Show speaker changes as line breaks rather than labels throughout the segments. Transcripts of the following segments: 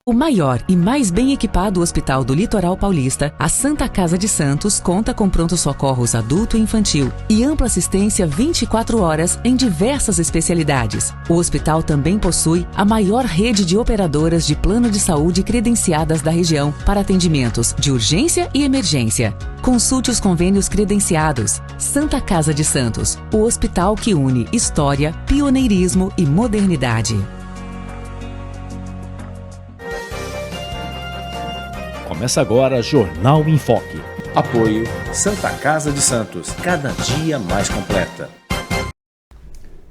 O maior e mais bem equipado hospital do Litoral Paulista, a Santa Casa de Santos conta com pronto-socorros adulto e infantil e ampla assistência 24 horas em diversas especialidades. O hospital também possui a maior rede de operadoras de plano de saúde credenciadas da região para atendimentos de urgência e emergência. Consulte os convênios credenciados. Santa Casa de Santos, o hospital que une história, pioneirismo e modernidade.
Começa agora Jornal em Foque.
Apoio Santa Casa de Santos, cada dia mais completa.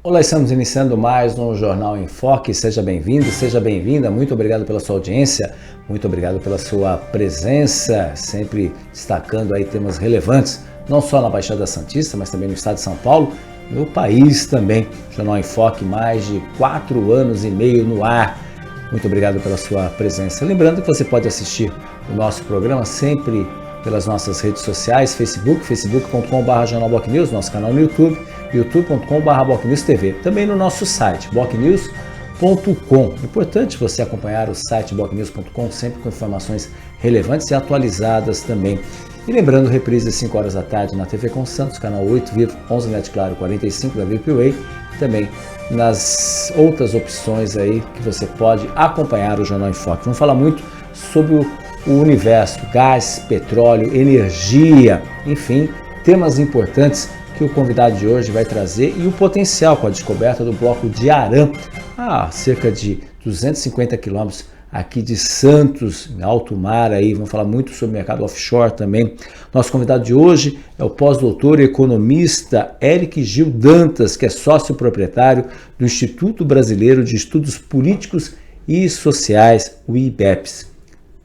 Olá, estamos iniciando mais um Jornal em Foque. Seja bem-vindo, seja bem-vinda. Muito obrigado pela sua audiência, muito obrigado pela sua presença, sempre destacando aí temas relevantes, não só na Baixada Santista, mas também no estado de São Paulo e no país também. Jornal em Foque, mais de 4 anos e meio no ar. Muito obrigado pela sua presença. Lembrando que você pode assistir o nosso programa sempre pelas nossas redes sociais, facebook.com.br jornalbocnews, nosso canal no YouTube, youtube.com.br bocnewstv. Também no nosso site, bocnews.com. Importante você acompanhar o site bocnews.com, sempre com informações relevantes e atualizadas também. E lembrando, reprise às 5 horas da tarde na TV com Santos, canal 8, Vivo, 11 Net Claro, 45 da VPWay, e também nas outras opções aí que você pode acompanhar o Jornal em Foque. Vamos falar muito sobre o universo, gás, petróleo, energia, enfim, temas importantes que o convidado de hoje vai trazer e o potencial com a descoberta do bloco de Arã, a cerca de 250 quilômetros aqui de Santos, em alto mar aí. Vamos falar muito sobre o mercado offshore também. Nosso convidado de hoje é o pós-doutor e economista Eric Gil Dantas, que é sócio proprietário do Instituto Brasileiro de Estudos Políticos e Sociais, o IBEPS.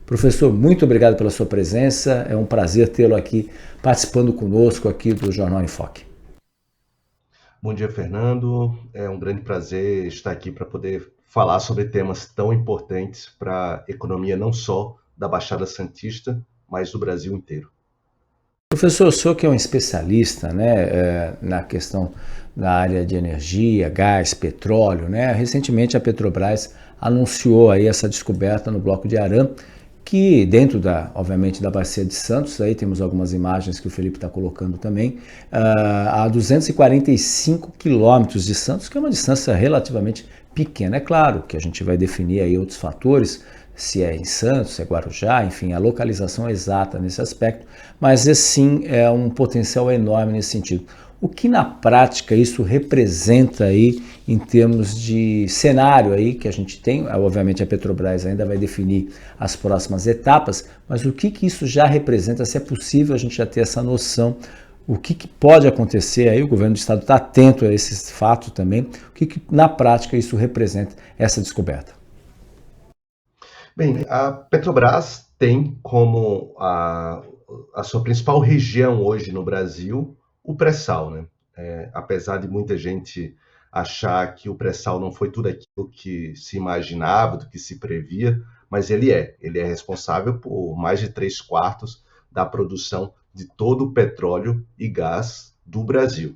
Professor, muito obrigado pela sua presença, é um prazer tê-lo aqui participando conosco aqui do Jornal em Foque.
Bom dia, Fernando. É um grande prazer estar aqui para poder falar sobre temas tão importantes para a economia não só da Baixada Santista, mas do Brasil inteiro.
Professor, o senhor que é um especialista, né, na questão da área de energia, gás, petróleo, né? Recentemente a Petrobras anunciou aí essa descoberta no bloco de Arã, que dentro obviamente da Bacia de Santos, aí temos algumas imagens que o Felipe está colocando também, a 245 quilômetros de Santos, que é uma distância relativamente pequena. É claro que a gente vai definir aí outros fatores, se é em Santos, se é Guarujá, enfim, a localização exata nesse aspecto, mas sim é um potencial enorme nesse sentido. O que na prática isso representa aí em termos de cenário aí que a gente tem? Obviamente a Petrobras ainda vai definir as próximas etapas, mas o que isso já representa, se é possível a gente já ter essa noção, o que pode acontecer aí? O governo do estado está atento a esse fato também, o que na prática isso representa, essa descoberta?
Bem, a Petrobras tem como a sua principal região hoje no Brasil o pré-sal, né? Apesar de muita gente achar que o pré-sal não foi tudo aquilo que se imaginava, do que se previa, mas ele é responsável por mais de 3/4 da produção de todo o petróleo e gás do Brasil.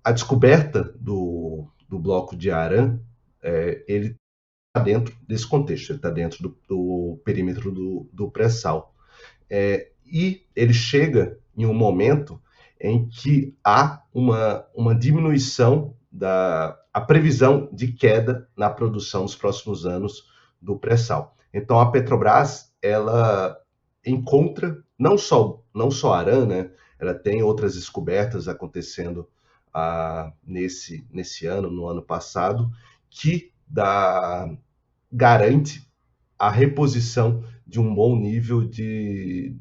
A descoberta do bloco de Arã, ele está dentro desse contexto, ele está dentro do perímetro do pré-sal. E ele chega em um momento em que há uma diminuição a previsão de queda na produção nos próximos anos do pré-sal. Então a Petrobras, ela encontra não só Arã, né? Ela tem outras descobertas acontecendo nesse ano, no ano passado, que garante a reposição de um bom nível de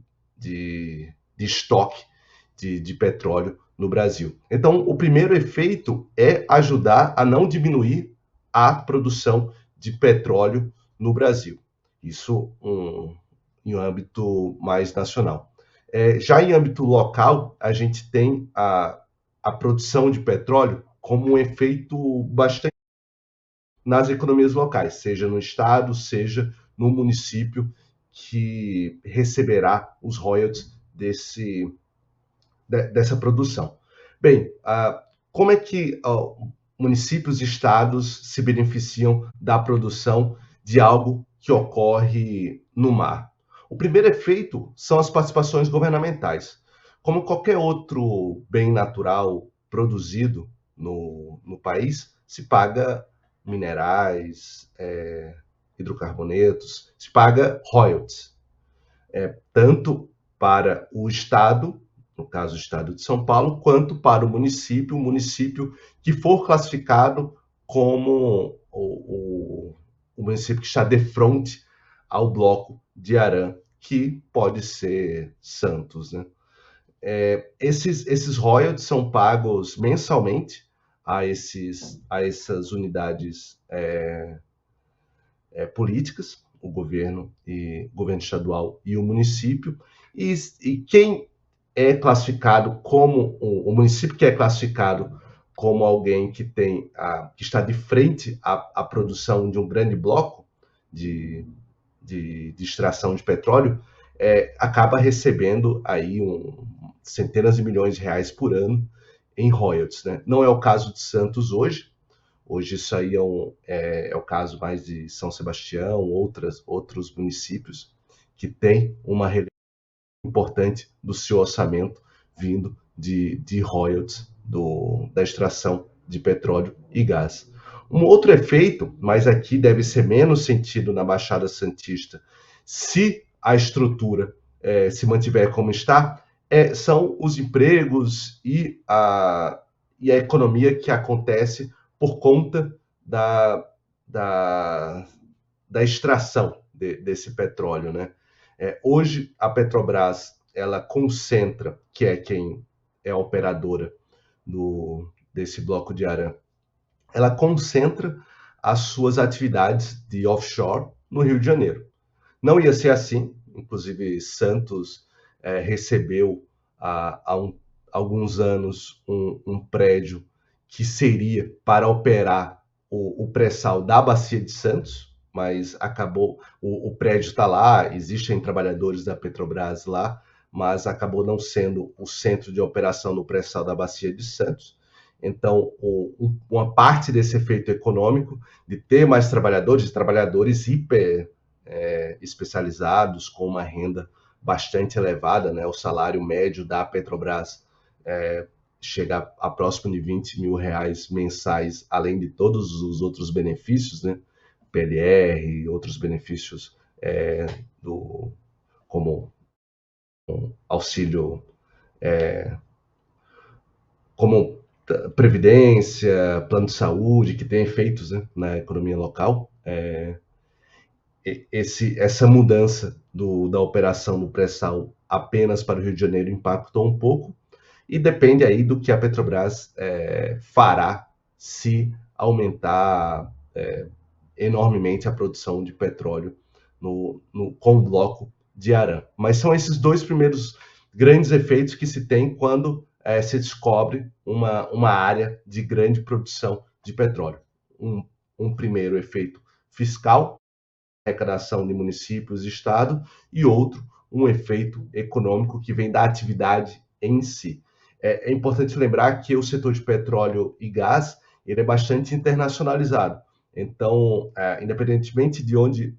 estoque de petróleo no Brasil. Então, o primeiro efeito é ajudar a não diminuir a produção de petróleo no Brasil. Isso em um âmbito mais nacional. Já em âmbito local, a gente tem a produção de petróleo como um efeito bastante nas economias locais, seja no estado, seja no município que receberá os royalties dessa produção. Bem, como é que municípios e estados se beneficiam da produção de algo que ocorre no mar. O primeiro efeito são as participações governamentais. Como qualquer outro bem natural produzido no país, se paga minerais, hidrocarbonetos, se paga royalties, tanto para o Estado, no caso o Estado de São Paulo, quanto para o município que for classificado como o município que está de frente ao bloco de Aran, que pode ser Santos, né? Esses royalties são pagos mensalmente a essas unidades políticas, o governo estadual e o município, e quem é classificado como o município que é classificado como alguém que está de frente à produção de um grande bloco de extração de petróleo, acaba recebendo aí centenas de milhões de reais por ano em royalties, né? Não é o caso de Santos hoje. Hoje isso aí é o caso mais de São Sebastião, outros municípios que têm uma relevância importante do seu orçamento vindo de royalties da extração de petróleo e gás. Um outro efeito, mas aqui deve ser menos sentido na Baixada Santista, se a estrutura se mantiver como está, são os empregos e a economia que acontece por conta da extração desse petróleo, né? Hoje, a Petrobras, ela concentra, que é quem é a operadora desse bloco de Aran, ela concentra as suas atividades de offshore no Rio de Janeiro. Não ia ser assim, inclusive Santos recebeu há alguns anos um prédio que seria para operar o pré-sal da Bacia de Santos, mas acabou, o prédio está lá, existem trabalhadores da Petrobras lá, mas acabou não sendo o centro de operação do pré-sal da Bacia de Santos. Então, uma parte desse efeito econômico de ter mais trabalhadores hiper especializados, com uma renda bastante elevada, né? O salário médio da Petrobras chega a próximo de 20 mil reais mensais, além de todos os outros benefícios, né? PLR, outros benefícios como auxílio, como previdência, plano de saúde, que tem efeitos, né, na economia local. Essa mudança da operação do pré-sal apenas para o Rio de Janeiro impactou um pouco, e depende aí do que a Petrobras fará se aumentar enormemente a produção de petróleo com o bloco de Aran. Mas são esses dois primeiros grandes efeitos que se tem quando se descobre uma área de grande produção de petróleo. Um primeiro efeito fiscal, arrecadação de municípios e estado, e outro, um efeito econômico que vem da atividade em si. É importante lembrar que o setor de petróleo e gás ele é bastante internacionalizado. Então, independentemente de onde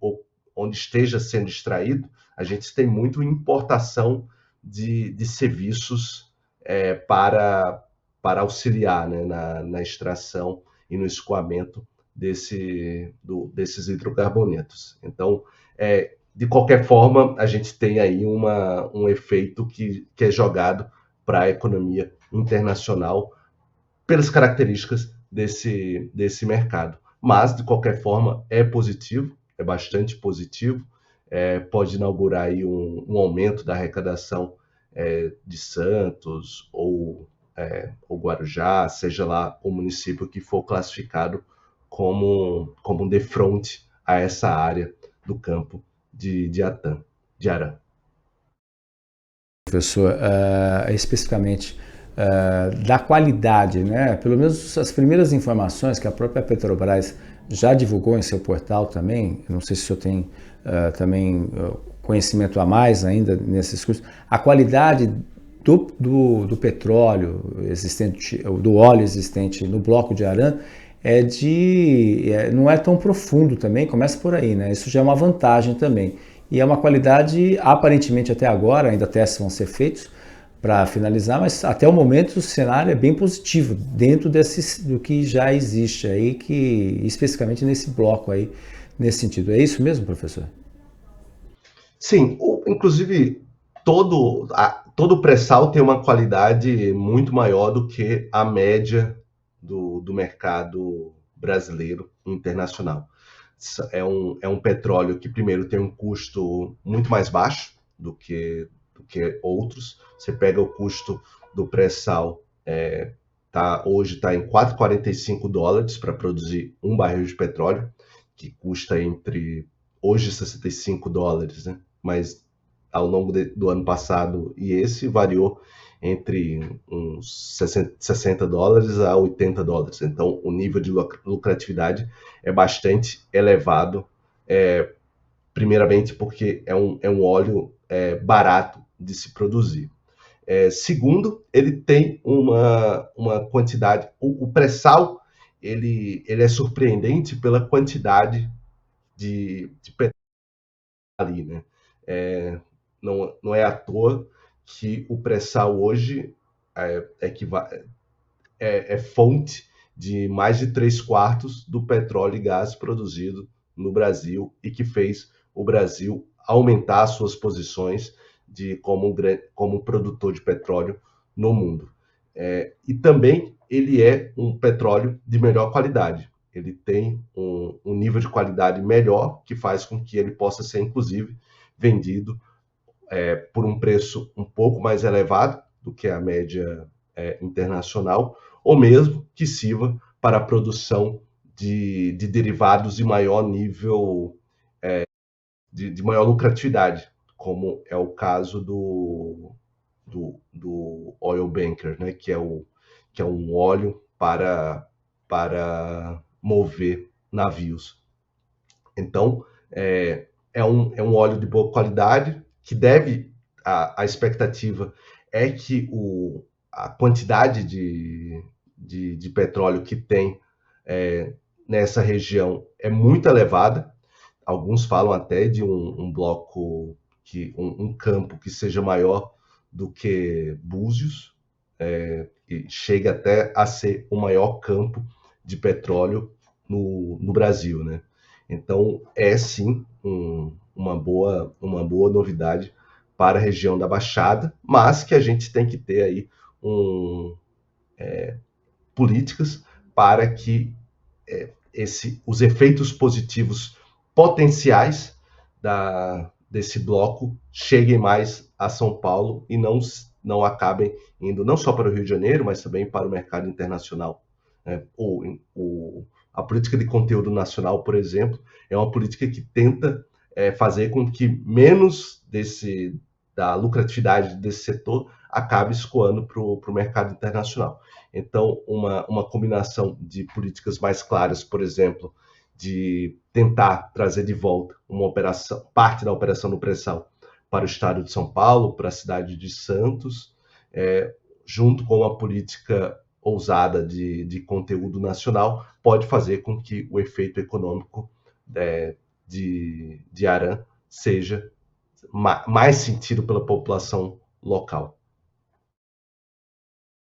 esteja sendo extraído, a gente tem muito importação de serviços para auxiliar, né, na extração e no escoamento desses hidrocarbonetos. Então, de qualquer forma, a gente tem aí um efeito que é jogado para a economia internacional pelas características desse mercado. Mas, de qualquer forma, é positivo, é bastante positivo, pode inaugurar aí um aumento da arrecadação de Santos ou Guarujá, seja lá o município que for classificado como de frente a essa área do campo de Aran.
Professor, especificamente da qualidade, né? Pelo menos as primeiras informações que a própria Petrobras já divulgou em seu portal também, não sei se o senhor tem também conhecimento a mais ainda nesses cursos, a qualidade do petróleo existente, do óleo existente no bloco de Aran não é tão profundo também, começa por aí, né? Isso já é uma vantagem também. E é uma qualidade, aparentemente até agora, ainda testes vão ser feitos para finalizar, mas até o momento o cenário é bem positivo dentro do que já existe aí, que especificamente nesse bloco aí, nesse sentido. É isso mesmo, professor?
Sim, inclusive todo o pré-sal tem uma qualidade muito maior do que a média do mercado brasileiro e internacional. É um petróleo que, primeiro, tem um custo muito mais baixo do que outros. Você pega o custo do pré-sal, hoje está em $4,45 para produzir um barril de petróleo, que custa hoje $65, né? Mas ao longo do ano passado e esse variou entre uns $60 a $80. Então, o nível de lucratividade é bastante elevado, primeiramente porque é um óleo barato de se produzir. Segundo, ele tem uma quantidade... O pré-sal ele é surpreendente pela quantidade de petróleo ali, né? Não é à toa que o pré-sal hoje é fonte de mais de 3/4 do petróleo e gás produzido no Brasil e que fez o Brasil aumentar suas posições como produtor de petróleo no mundo. E também ele é um petróleo de melhor qualidade. Ele tem um nível de qualidade melhor, que faz com que ele possa ser, inclusive, vendido por um preço um pouco mais elevado do que a média internacional, ou mesmo que sirva para a produção de derivados de maior nível, de maior lucratividade, como é o caso do oil bunker, né, que é um óleo para mover navios. Então, é um óleo de boa qualidade que a expectativa é que a quantidade de petróleo que tem nessa região é muito elevada. Alguns falam até de um bloco, um campo que seja maior do que Búzios, e chega até a ser o maior campo de petróleo no Brasil, né? Então, sim uma boa novidade para a região da Baixada, mas que a gente tem que ter aí políticas para que os efeitos positivos potenciais desse bloco cheguem mais a São Paulo e não acabem indo não só para o Rio de Janeiro, mas também para o mercado internacional. A política de conteúdo nacional, por exemplo, é uma política que tenta fazer com que menos da lucratividade desse setor acabe escoando para o mercado internacional. Então, uma combinação de políticas mais claras, por exemplo, de tentar trazer de volta parte da operação no pré-sal para o estado de São Paulo, para a cidade de Santos, junto com uma política ousada de conteúdo nacional, pode fazer com que o efeito econômico de Aran seja mais sentido pela população local.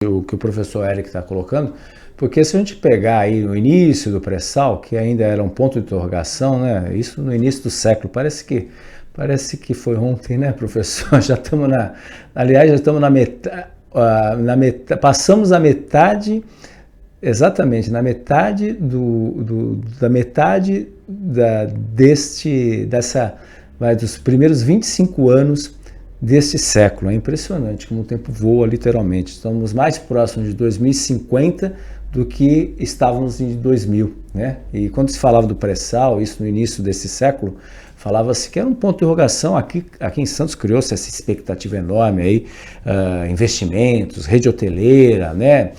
O que o professor Eric está colocando, porque se a gente pegar aí no início do pré-sal, que ainda era um ponto de interrogação, né? Isso no início do século, parece que foi ontem, né, professor? Já estamos aliás, já estamos na metade, passamos a metade, exatamente, na metade dos primeiros 25 anos deste século. É impressionante como o tempo voa, literalmente. Estamos mais próximos de 2050 do que estávamos em 2000, né? E quando se falava do pré-sal, isso no início desse século, falava-se que era um ponto de interrogação. Aqui em Santos criou-se essa expectativa enorme aí, investimentos, rede hoteleira, né?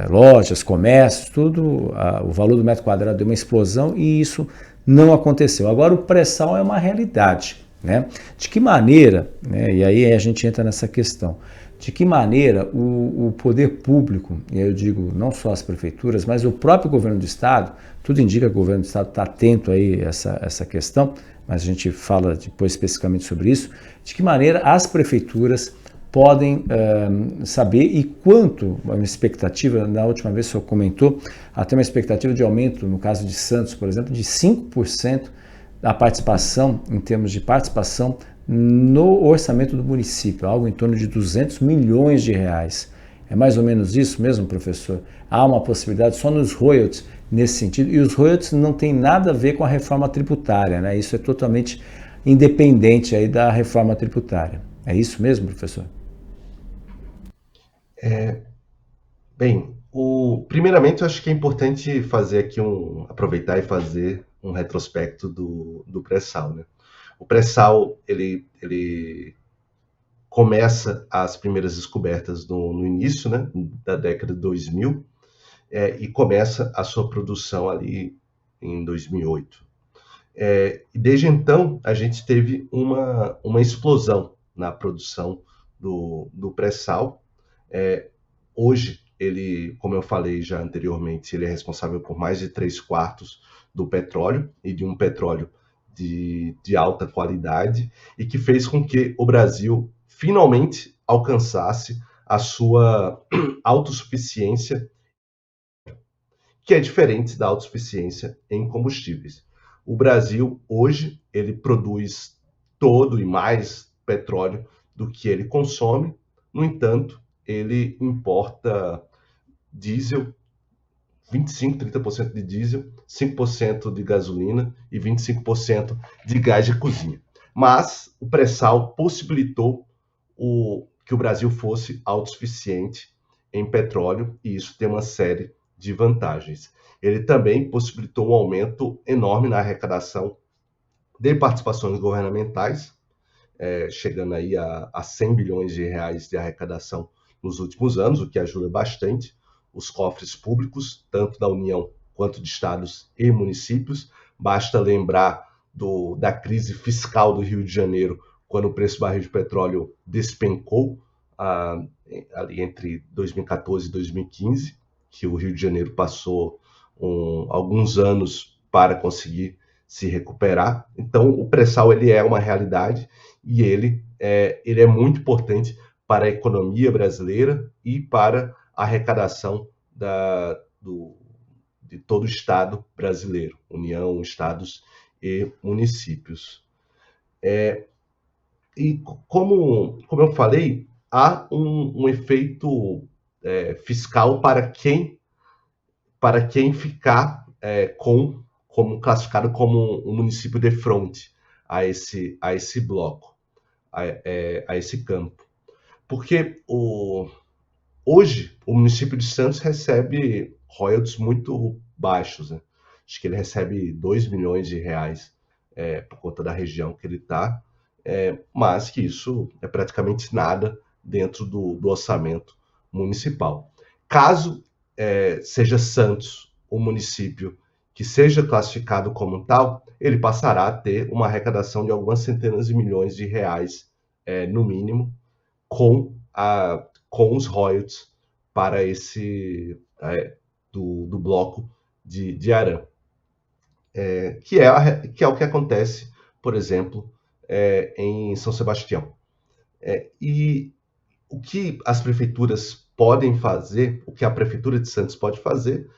Lojas, comércios, tudo, o valor do metro quadrado deu uma explosão e isso não aconteceu. Agora o pré-sal é uma realidade, né? De que maneira, né? E aí a gente entra nessa questão, de que maneira o poder público, e aí eu digo não só as prefeituras, mas o próprio governo do estado, tudo indica que o governo do estado está atento aí a essa questão, mas a gente fala depois especificamente sobre isso, de que maneira as prefeituras podem saber e quanto, uma expectativa, na última vez o senhor comentou, até uma expectativa de aumento, no caso de Santos, por exemplo, de 5% da participação, em termos de participação, no orçamento do município, algo em torno de 200 milhões de reais. É mais ou menos isso mesmo, professor? Há uma possibilidade só nos royalties nesse sentido, e os royalties não tem nada a ver com a reforma tributária, né? Isso é totalmente independente aí da reforma tributária. É isso mesmo, professor?
Primeiramente, eu acho que é importante fazer aqui aproveitar e fazer um retrospecto do pré-sal, né? O pré-sal, ele começa as primeiras descobertas no início, né, da década de 2000, e começa a sua produção ali em 2008. E desde então, a gente teve uma explosão na produção do pré-sal. Hoje, ele, como eu falei já anteriormente, ele é responsável por mais de 3/4 do petróleo, e de um petróleo de alta qualidade, e que fez com que o Brasil finalmente alcançasse a sua autossuficiência, que é diferente da autossuficiência em combustíveis. O Brasil, hoje, ele produz todo e mais petróleo do que ele consome. No entanto, ele importa diesel, 25%, 30% de diesel, 5% de gasolina e 25% de gás de cozinha. Mas o pré-sal possibilitou que o Brasil fosse autossuficiente em petróleo, e isso tem uma série de vantagens. Ele também possibilitou um aumento enorme na arrecadação de participações governamentais, chegando aí a 100 bilhões de reais de arrecadação nos últimos anos, o que ajuda bastante os cofres públicos, tanto da União quanto de estados e municípios. Basta lembrar da crise fiscal do Rio de Janeiro, quando o preço do barril de petróleo despencou, ali entre 2014 e 2015, que o Rio de Janeiro passou alguns anos para conseguir se recuperar. Então, o pré-sal, ele é uma realidade, e ele é muito importante para a economia brasileira e para a arrecadação de todo o Estado brasileiro, União, estados e municípios. E como eu falei, há um efeito fiscal para quem ficar classificado como um município de fronte a esse bloco, a esse campo. Porque hoje o município de Santos recebe royalties muito baixos, né? Acho que ele recebe 2 milhões de reais por conta da região que ele está, mas que isso é praticamente nada dentro do orçamento municipal. Caso seja Santos o município que seja classificado como tal, ele passará a ter uma arrecadação de algumas centenas de milhões de reais, no mínimo, com os royalties para do bloco de Arã, que é o que acontece, por exemplo, em São Sebastião. E o que as prefeituras podem fazer, o que a Prefeitura de Santos pode fazer,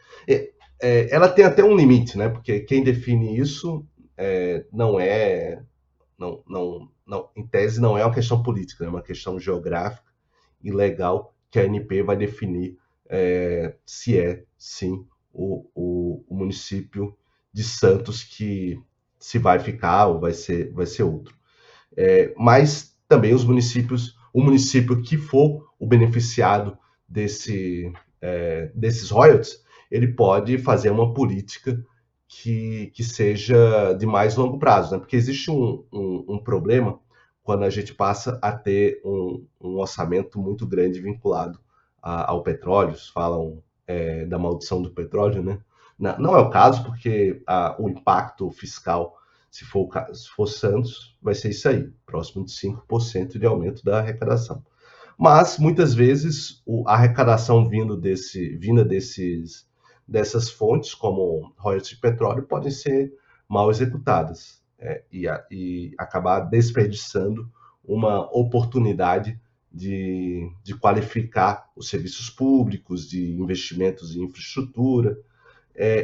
ela tem até um limite, né? Porque quem define isso em tese, não é uma questão política, é uma questão geográfica e legal, que a ANP vai definir se sim, o município de Santos que se vai ficar ou vai ser outro. Mas também o município que for o beneficiado desses royalties, ele pode fazer uma política que seja de mais longo prazo, né? Porque existe um problema quando a gente passa a ter um orçamento muito grande vinculado ao petróleo. Falam da maldição do petróleo, né? Não é o caso, porque o impacto fiscal, se for Santos, vai ser isso aí, próximo de 5% de aumento da arrecadação. Mas, muitas vezes, a arrecadação vinda dessas fontes, como royalties de petróleo, podem ser mal executadas e acabar desperdiçando uma oportunidade de qualificar os serviços públicos, de investimentos em infraestrutura.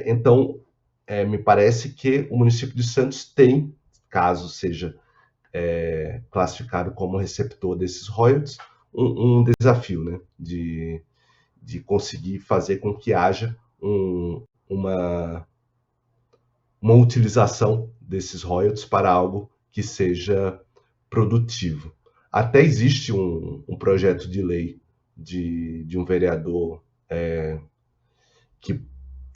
Então, me parece que o município de Santos tem, caso seja classificado como receptor desses royalties, um desafio, né, de conseguir fazer com que haja uma utilização desses royalties para algo que seja produtivo. Até existe um projeto de lei de um vereador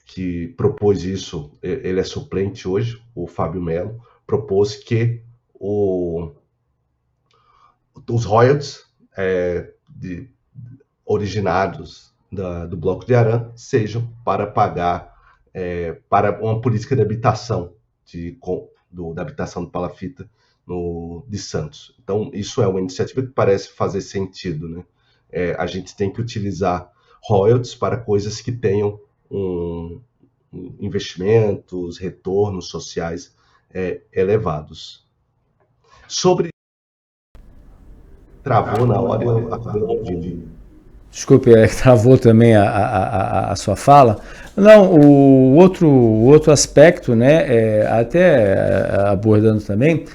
que propôs isso, ele é suplente hoje, o Fábio Melo, propôs que os royalties originados do Bloco de Aran sejam para pagar para uma política de habitação, da habitação do Palafita de Santos. Então, isso é uma iniciativa que parece fazer sentido, né? A gente tem que utilizar royalties para coisas que tenham investimentos, retornos sociais elevados. Sobre... Travou na hora, eu acabei não ouvindo.
Desculpe, travou também a sua fala. Não, o outro aspecto, né, até abordando também,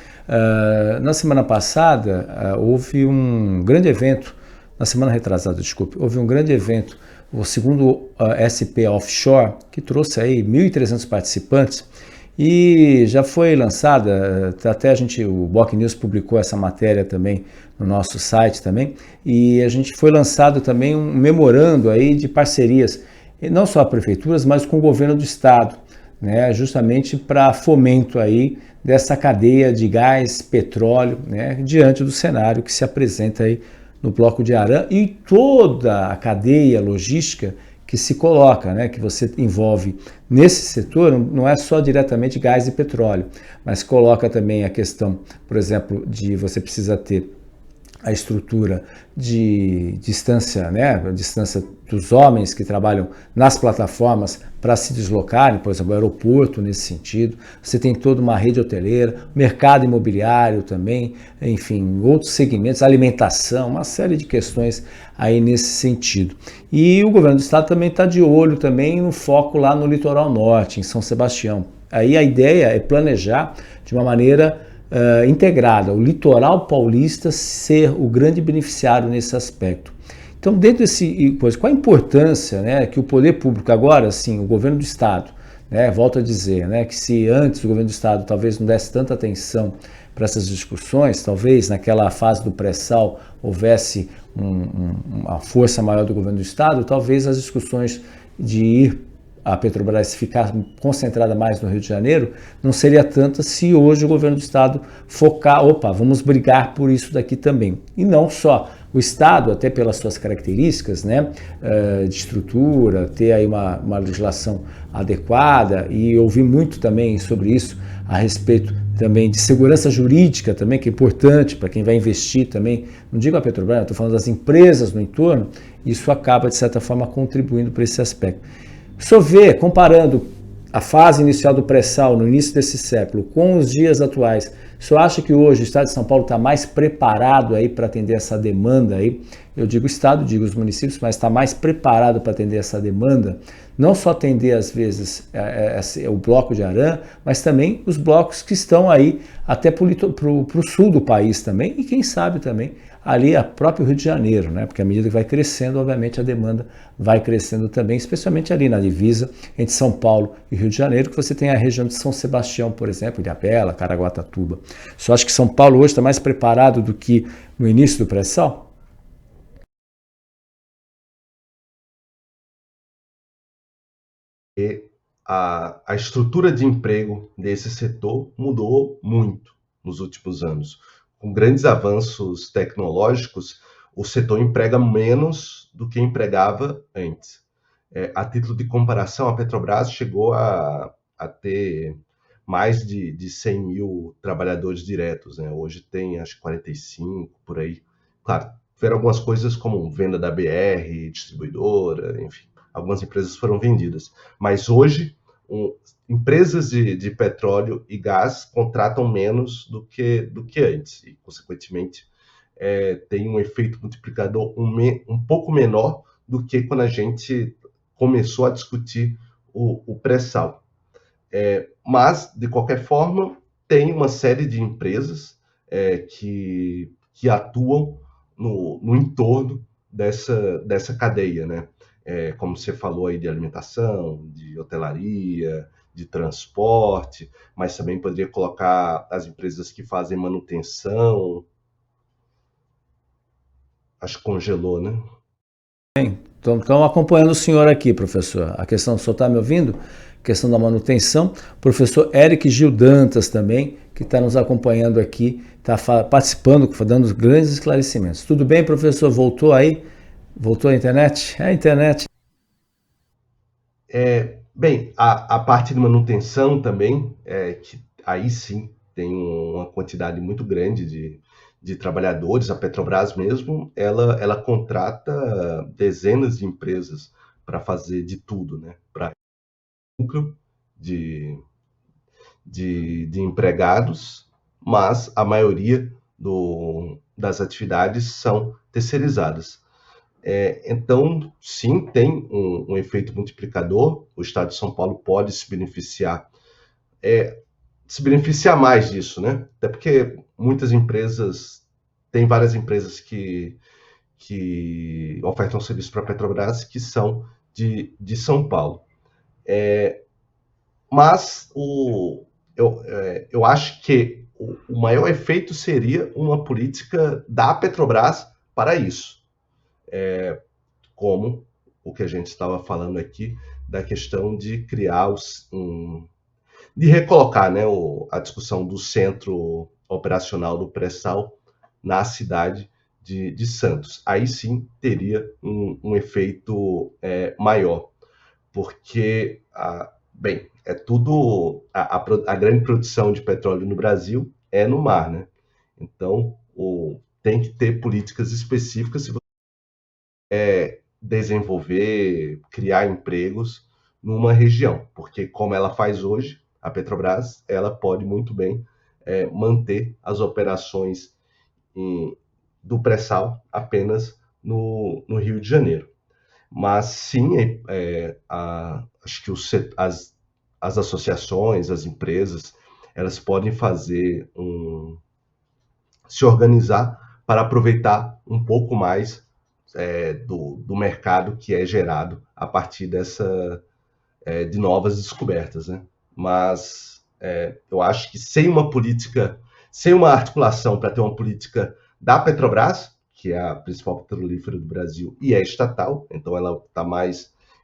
na semana passada houve um grande evento, na semana retrasada, desculpe, houve um grande evento, o segundo SP Offshore, que trouxe aí 1.300 participantes, e já foi lançada, até o Block News publicou essa matéria também no nosso site também, e a gente foi lançado também um memorando aí de parcerias, não só prefeituras, mas com o governo do estado, né, justamente para fomento aí dessa cadeia de gás, petróleo, né, diante do cenário que se apresenta aí no Bloco de Aran e toda a cadeia logística que se coloca, né, que você envolve nesse setor, não é só diretamente gás e petróleo, mas coloca também a questão, por exemplo, de você precisa ter a estrutura de distância, né, a distância dos homens que trabalham nas plataformas para se deslocarem, por exemplo, o aeroporto nesse sentido, você tem toda uma rede hoteleira, mercado imobiliário também, enfim, outros segmentos, alimentação, uma série de questões aí nesse sentido. E o governo do estado também está de olho também no foco lá no litoral norte, em São Sebastião. Aí a ideia é planejar de uma maneira integrada, o litoral paulista ser o grande beneficiário nesse aspecto. Então, dentro desse coisa, qual a importância, né, que o poder público agora, sim, o governo do estado, né, volto a dizer, né, que se antes o governo do estado talvez não desse tanta atenção para essas discussões, talvez naquela fase do pré-sal houvesse uma força maior do governo do estado, talvez as discussões de ir a Petrobras ficar concentrada mais no Rio de Janeiro, não seria tanta se hoje o governo do estado focar, vamos brigar por isso daqui também. E não só o estado, até pelas suas características, né, de estrutura, ter aí uma legislação adequada, e eu ouvi muito também sobre isso a respeito também de segurança jurídica também, que é importante para quem vai investir também, não digo a Petrobras, estou falando das empresas no entorno, isso acaba de certa forma contribuindo para esse aspecto. Só ver, comparando a fase inicial do pré-sal no início desse século com os dias atuais, só acha que hoje o estado de São Paulo está mais preparado aí para atender essa demanda aí? Eu digo o estado, digo os municípios, mas está mais preparado para atender essa demanda, não só atender às vezes o bloco de Aran, mas também os blocos que estão aí até para o sul do país também, e quem sabe também ali a próprio Rio de Janeiro, né? Porque à medida que vai crescendo, obviamente a demanda vai crescendo também, especialmente ali na divisa entre São Paulo e Rio de Janeiro, que você tem a região de São Sebastião, por exemplo, Ilhabela, Caraguatatuba. Só acho que São Paulo hoje está mais preparado do que no início do pré-sal?
A estrutura de emprego desse setor mudou muito nos últimos anos. Com grandes avanços tecnológicos, o setor emprega menos do que empregava antes. A título de comparação, a Petrobras chegou a ter mais de 100 mil trabalhadores diretos, né? Hoje tem, acho que 45, por aí. Claro, tiveram algumas coisas como venda da BR, distribuidora, enfim, algumas empresas foram vendidas. Mas hoje, empresas de petróleo e gás contratam menos do que antes e, consequentemente, tem um efeito multiplicador um pouco menor do que quando a gente começou a discutir o pré-sal. Mas, de qualquer forma, tem uma série de empresas que atuam no entorno dessa cadeia, né? Como você falou aí, de alimentação, de hotelaria, de transporte, mas também poderia colocar as empresas que fazem manutenção. Acho que congelou, né?
Estamos acompanhando o senhor aqui, professor. A questão, o senhor está me ouvindo? A questão da manutenção. Professor Eric Gil Dantas também, que está nos acompanhando aqui, está participando, dando grandes esclarecimentos. Tudo bem, professor? Voltou aí? Voltou a internet? A internet.
Bem, a parte de manutenção também, que aí sim tem uma quantidade muito grande de trabalhadores. A Petrobras mesmo, ela contrata dezenas de empresas para fazer de tudo, né? Para núcleo de empregados, mas a maioria das atividades são terceirizadas. Então, sim, tem um efeito multiplicador. O Estado de São Paulo pode se beneficiar mais disso, né? Até porque muitas empresas, tem várias empresas que ofertam serviço para a Petrobras que são de São Paulo. Mas eu acho que o maior efeito seria uma política da Petrobras para isso. Como o que a gente estava falando aqui, da questão de criar de recolocar, né, a discussão do centro operacional do pré-sal na cidade de Santos. Aí sim teria um efeito maior, porque, bem, a grande produção de petróleo no Brasil é no mar, né? Então, tem que ter políticas específicas se você desenvolver, criar empregos numa região, porque como ela faz hoje, a Petrobras, ela pode muito bem manter as operações do pré-sal apenas no Rio de Janeiro. Mas sim, acho que as associações, as empresas, elas podem se organizar para aproveitar um pouco mais do mercado que é gerado a partir de novas descobertas, né? Mas eu acho que sem uma articulação para ter uma política da Petrobras, que é a principal petrolífera do Brasil e é estatal, então ela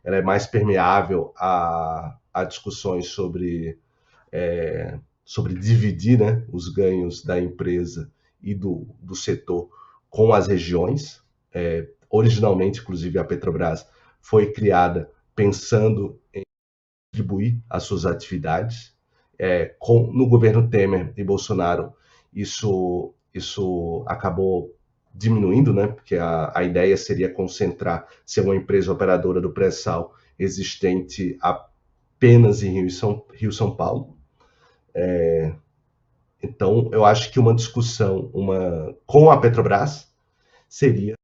é mais permeável a discussões sobre dividir, né, os ganhos da empresa e do setor com as regiões. Originalmente, inclusive, a Petrobras foi criada pensando em distribuir as suas atividades. No governo Temer e Bolsonaro, isso acabou diminuindo, né? Porque a ideia seria ser uma empresa operadora do pré-sal existente apenas em Rio São Paulo. Então, eu acho que uma discussão com a Petrobras seria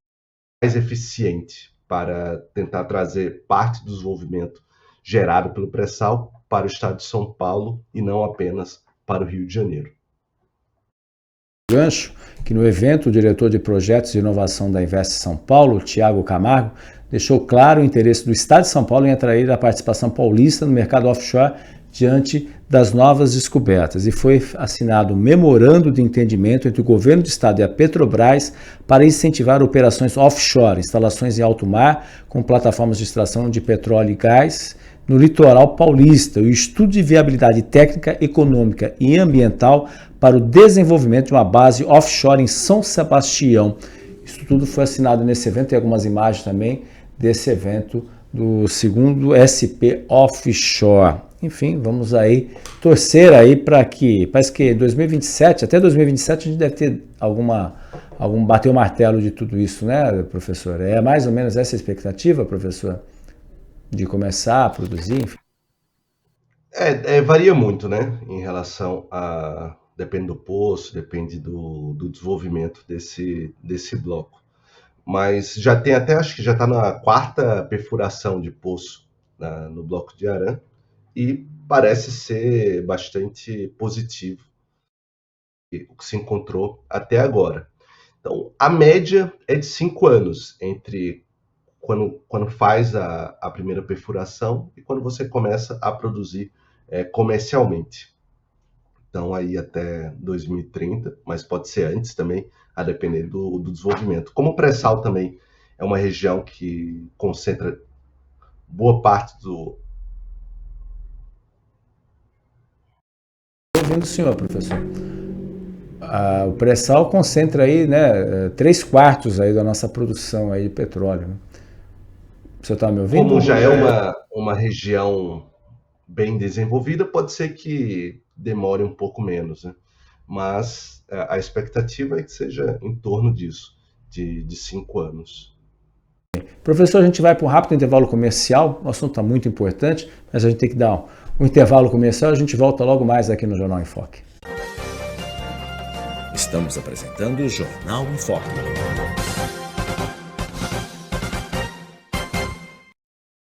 mais eficiente para tentar trazer parte do desenvolvimento gerado pelo pré-sal para o estado de São Paulo e não apenas para o Rio de Janeiro.
Gancho, que no evento o diretor de projetos de inovação da Invest São Paulo, Tiago Camargo, deixou claro o interesse do estado de São Paulo em atrair a participação paulista no mercado offshore diante das novas descobertas, e foi assinado um memorando de entendimento entre o governo do estado e a Petrobras para incentivar operações offshore, instalações em alto mar com plataformas de extração de petróleo e gás no litoral paulista, e o estudo de viabilidade técnica, econômica e ambiental para o desenvolvimento de uma base offshore em São Sebastião. Isso tudo foi assinado nesse evento, tem algumas imagens também desse evento do segundo SP Offshore. enfim, vamos aí torcer aí para que, parece que 2027, até 2027 a gente deve ter bater o martelo de tudo isso, né, professor? É mais ou menos essa a expectativa, professor, de começar a produzir? Enfim.
Varia muito, né, em relação a... Depende do poço, depende do desenvolvimento desse bloco. Mas já tem até, acho que já está na 4ª perfuração de poço no bloco de Aran, e parece ser bastante positivo o que se encontrou até agora. Então, a média é de 5 anos entre quando faz a primeira perfuração e quando você começa a produzir comercialmente. Então, aí até 2030, mas pode ser antes também, a depender do desenvolvimento. Como o pré-sal também é uma região que concentra boa parte do...
Estou ouvindo o senhor, professor. O pré-sal concentra aí, né, 3/4 aí da nossa produção aí de petróleo. Né? O senhor está me ouvindo?
Como já é uma região bem desenvolvida, pode ser que demore um pouco menos, né? Mas a expectativa é que seja em torno disso, de 5 anos.
Professor, a gente vai para um rápido intervalo comercial, o assunto está muito importante, mas a gente tem que dar um intervalo comercial, a gente volta logo mais aqui no Jornal em Foque.
Estamos apresentando o Jornal em Foque.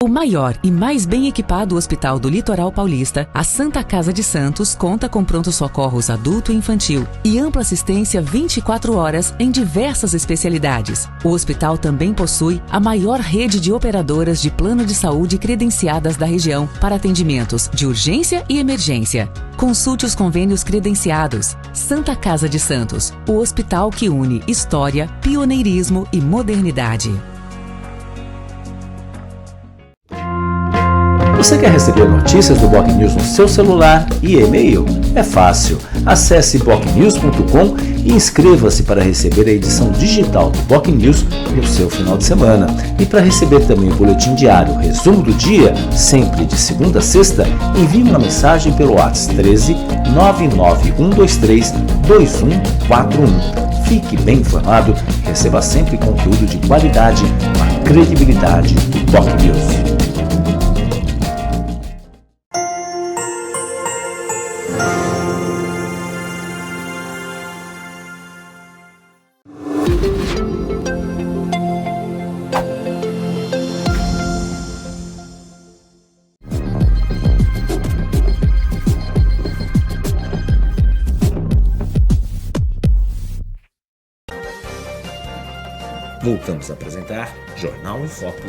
O maior e mais bem equipado hospital do Litoral Paulista, a Santa Casa de Santos, conta com pronto-socorros adulto e infantil e ampla assistência 24 horas em diversas especialidades. O hospital também possui a maior rede de operadoras de plano de saúde credenciadas da região para atendimentos de urgência e emergência. Consulte os convênios credenciados. Santa Casa de Santos, o hospital que une história, pioneirismo e modernidade.
Você quer receber notícias do Boc News no seu celular e e-mail? É fácil. Acesse bocnews.com e inscreva-se para receber a edição digital do Boc News no seu final de semana. E para receber também o boletim diário, resumo do dia, sempre de segunda a sexta, envie uma mensagem pelo WhatsApp 13 99123 2141. Fique bem informado, receba sempre conteúdo de qualidade com a credibilidade do Boc News.
Voltamos a apresentar Jornal em Foque.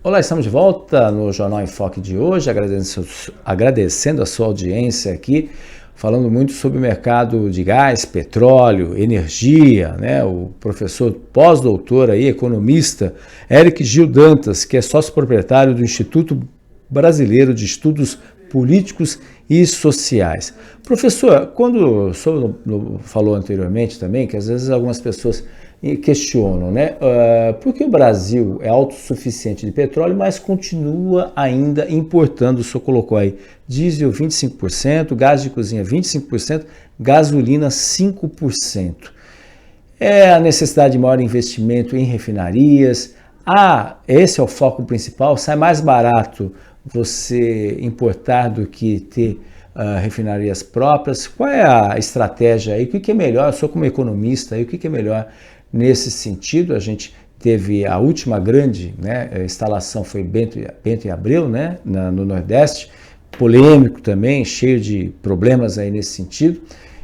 Olá, estamos de volta no Jornal em Foque de hoje, agradecendo a sua audiência aqui, falando muito sobre o mercado de gás, petróleo, energia, né? O professor pós-doutor aí, economista, Eric Gil Dantas, que é sócio proprietário do Instituto Brasileiro de Estudos Políticos e Sociais. Professor, quando o senhor falou anteriormente também, que às vezes algumas pessoas questionam, né? Por que o Brasil é autossuficiente de petróleo, mas continua ainda importando, o senhor colocou aí, diesel 25%, gás de cozinha 25%, gasolina 5%. É a necessidade de maior investimento em refinarias? Esse é o foco principal? Sai mais barato você importar do que ter refinarias próprias? Qual é a estratégia aí? O que é melhor? Eu sou como economista aí, o que é melhor nesse sentido? A gente teve a última grande, né, instalação foi Bento e Abreu, né, no Nordeste, polêmico também, cheio de problemas aí nesse sentido.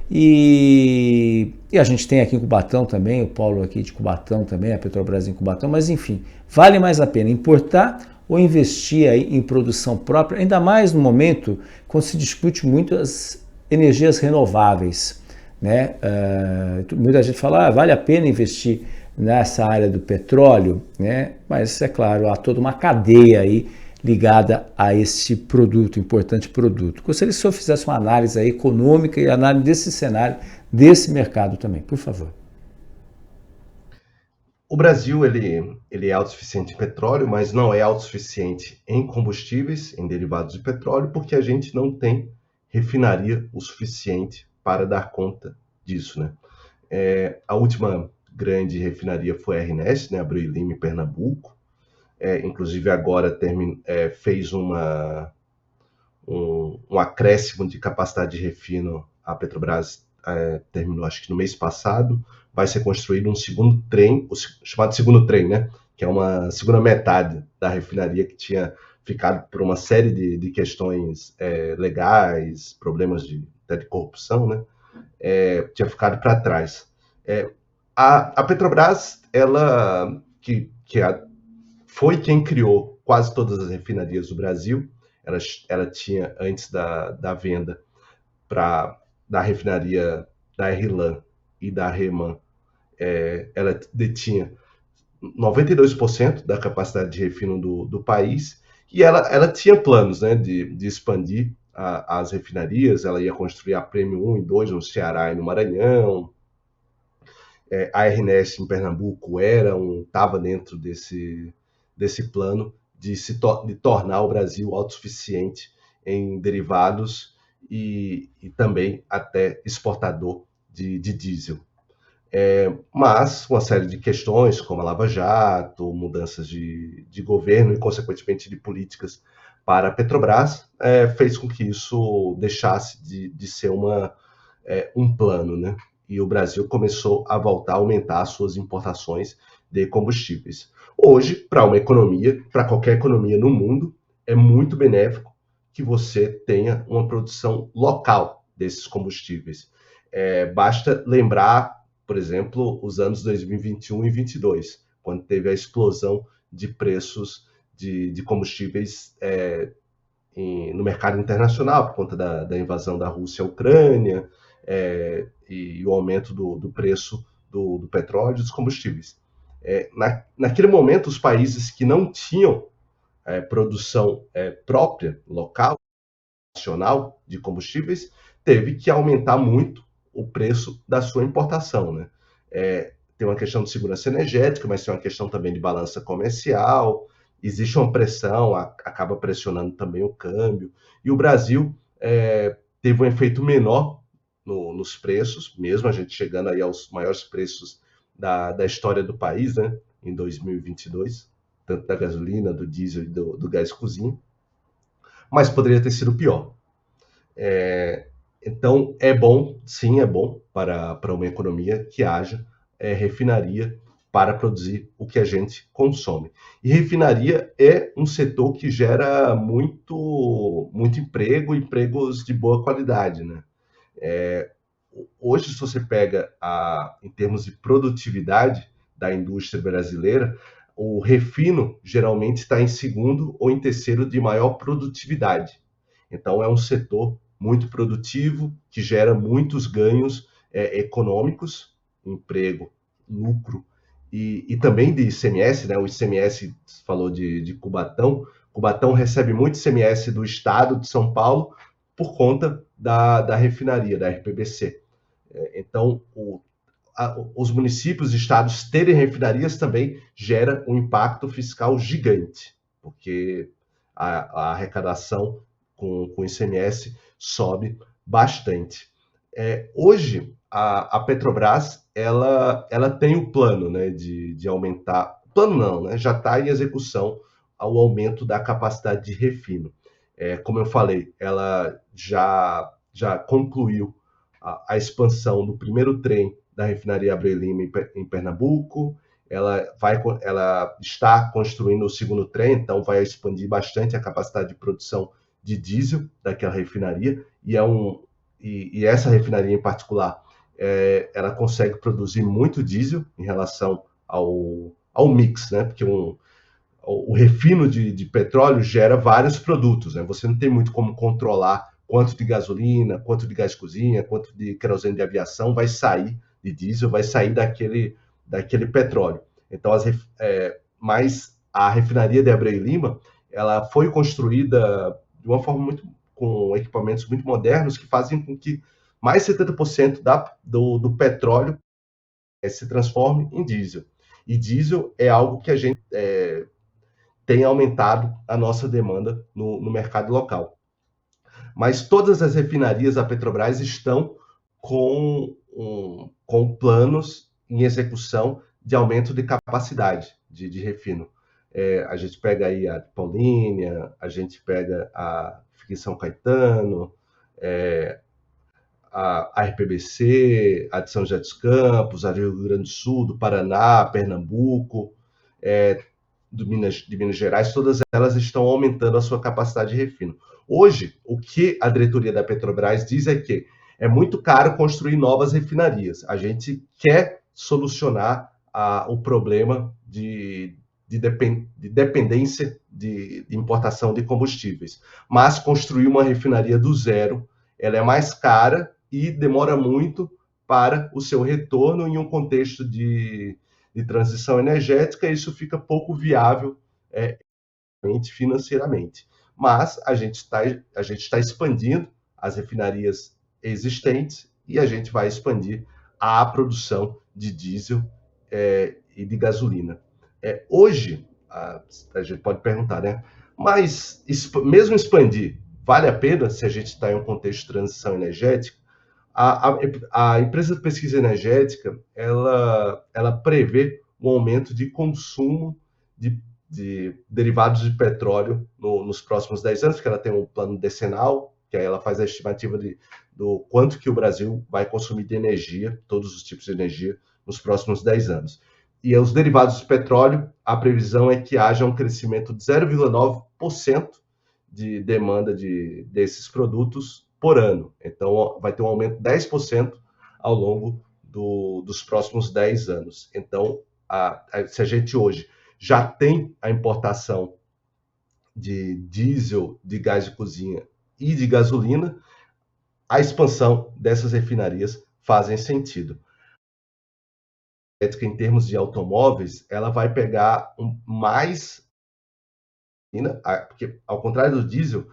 E a gente tem aqui em Cubatão também, o polo aqui de Cubatão também, a Petrobras em Cubatão, mas enfim, vale mais a pena importar ou investir aí em produção própria, ainda mais no momento quando se discute muito as energias renováveis, né? Muita gente fala, vale a pena investir nessa área do petróleo, né? Mas é claro, há toda uma cadeia aí ligada a esse produto, importante produto. Gostaria que o senhor fizesse uma análise aí econômica e análise desse cenário, desse mercado também, por favor.
O Brasil ele é autossuficiente em petróleo, mas não é autossuficiente em combustíveis, em derivados de petróleo, porque a gente não tem refinaria o suficiente para dar conta disso, né? A última grande refinaria foi a RNEST, né, Abreu e Lima, em Pernambuco. Inclusive agora fez um acréscimo de capacidade de refino. A Petrobras terminou, acho que no mês passado. Vai ser construído um segundo trem, o chamado segundo trem, né? Que é uma segunda metade da refinaria que tinha ficado por uma série de questões legais, problemas até de corrupção, né? Tinha ficado para trás. A Petrobras, ela foi quem criou quase todas as refinarias do Brasil. Ela tinha, antes da venda da refinaria da RLAM e da REMAN, ela detinha 92% da capacidade de refino do país, e ela tinha planos, né, de expandir as refinarias. Ela ia construir a Prêmio 1 e 2 no Ceará e no Maranhão. A RNEST em Pernambuco estava dentro desse plano de tornar o Brasil autossuficiente em derivados e também até exportador de diesel. Mas uma série de questões, como a Lava Jato, mudanças de governo e, consequentemente, de políticas para a Petrobras, fez com que isso deixasse de ser um plano, né? E o Brasil começou a voltar a aumentar as suas importações de combustíveis. Hoje, para uma economia, para qualquer economia no mundo, é muito benéfico que você tenha uma produção local desses combustíveis. Basta lembrar, por exemplo, os anos 2021 e 2022, quando teve a explosão de preços de combustíveis no mercado internacional, por conta da invasão da Rússia à Ucrânia, e o aumento do preço do petróleo e dos combustíveis. Naquele momento, os países que não tinham produção própria, local, nacional, de combustíveis, teve que aumentar muito o preço da sua importação, né? Tem uma questão de segurança energética, mas tem uma questão também de balança comercial. Existe uma pressão, acaba pressionando também o câmbio. E o Brasil teve um efeito menor nos preços, mesmo a gente chegando aí aos maiores preços da história do país, né, em 2022, tanto da gasolina, do diesel e do gás cozinha, mas poderia ter sido pior. Então, sim, é bom para uma economia que haja refinaria para produzir o que a gente consome. E refinaria é um setor que gera muito emprego, empregos de boa qualidade, né? Hoje, se você pega em termos de produtividade da indústria brasileira, o refino geralmente está em segundo ou em terceiro de maior produtividade. Então, é um setor muito produtivo, que gera muitos ganhos econômicos, emprego, lucro, e também de ICMS, né? O ICMS, falou de Cubatão. Cubatão recebe muito ICMS do estado de São Paulo por conta da refinaria, da RPBC. Então, os municípios e estados terem refinarias também gera um impacto fiscal gigante, porque a arrecadação com ICMS sobe bastante. Hoje, a Petrobras ela tem o plano, né, de aumentar. Plano não, né? Já está em execução o aumento da capacidade de refino. Como eu falei, ela já concluiu a expansão do primeiro trem da refinaria Abreu e Lima em Pernambuco. Ela está construindo o segundo trem, então vai expandir bastante a capacidade de produção de diesel daquela refinaria, e essa refinaria em particular, ela consegue produzir muito diesel em relação ao mix, né? Porque o refino de petróleo gera vários produtos, né? Você não tem muito como controlar quanto de gasolina, quanto de gás cozinha, quanto de querosene de aviação vai sair de diesel, vai sair daquele petróleo. Então, mas a refinaria de Abreu e Lima, ela foi construída de uma forma com equipamentos muito modernos, que fazem com que mais de 70% do petróleo se transforme em diesel. E diesel é algo que a gente tem aumentado a nossa demanda no mercado local. Mas todas as refinarias da Petrobras estão com planos em execução de aumento de capacidade de refino. A gente pega aí a Paulínia, a gente pega a São Caetano, a RPBC, a de São José dos Campos, a de Rio Grande do Sul, do Paraná, Pernambuco, de Minas Gerais, todas elas estão aumentando a sua capacidade de refino. Hoje, o que a diretoria da Petrobras diz é que é muito caro construir novas refinarias. A gente quer solucionar o problema de dependência de importação de combustíveis. Mas construir uma refinaria do zero, ela é mais cara e demora muito para o seu retorno em um contexto de transição energética. Isso fica pouco viável financeiramente. Mas a gente está expandindo as refinarias existentes e a gente vai expandir a produção de diesel e de gasolina. Hoje, a gente pode perguntar, né? Mas mesmo expandir, vale a pena se a gente está em um contexto de transição energética? A empresa de pesquisa energética, ela prevê um aumento de consumo de derivados de petróleo nos próximos 10 anos, porque ela tem um plano decenal, que aí ela faz a estimativa do quanto que o Brasil vai consumir de energia, todos os tipos de energia, nos próximos 10 anos. E os derivados de petróleo, a previsão é que haja um crescimento de 0,9% de demanda desses produtos por ano. Então, vai ter um aumento de 10% ao longo dos próximos 10 anos. Então, se a gente hoje já tem a importação de diesel, de gás de cozinha e de gasolina, a expansão dessas refinarias fazem sentido. Em termos de automóveis, ela vai pegar mais, porque ao contrário do diesel,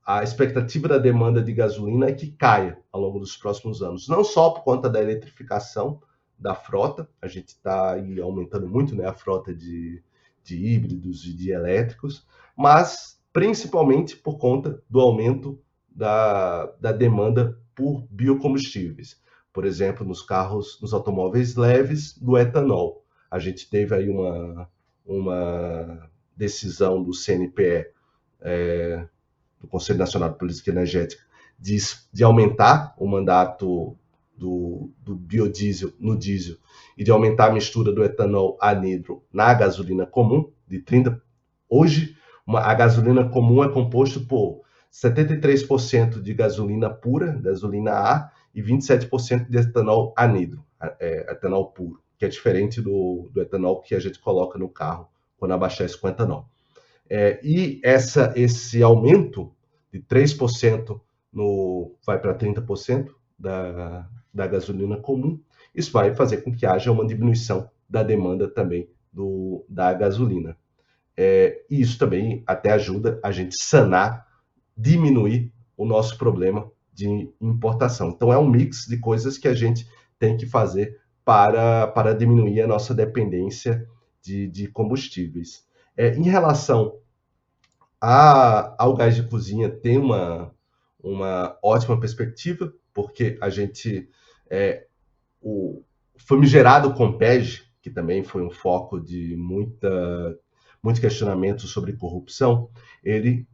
a expectativa da demanda de gasolina é que caia ao longo dos próximos anos, não só por conta da eletrificação da frota, a gente está aumentando muito, né, a frota de híbridos e de elétricos, mas principalmente por conta do aumento da demanda por biocombustíveis. Por exemplo, nos automóveis leves, do etanol. A gente teve aí uma decisão do CNPE, do Conselho Nacional de Política Energética, de aumentar o mandato do biodiesel no diesel e de aumentar a mistura do etanol anidro na gasolina comum, de 30%. Hoje, a gasolina comum é composta por 73% de gasolina pura, gasolina A, e 27% de etanol anidro, etanol puro, que é diferente do etanol que a gente coloca no carro quando abastece com etanol. E esse aumento de 3% vai para 30% da gasolina comum, isso vai fazer com que haja uma diminuição da demanda também da gasolina. E isso também até ajuda a gente diminuir o nosso problema de importação. Então, é um mix de coisas que a gente tem que fazer para diminuir a nossa dependência de combustíveis. Em relação ao gás de cozinha, tem uma ótima perspectiva, porque a gente, o famigerado Compeg, que também foi um foco de muito questionamento sobre corrupção, ele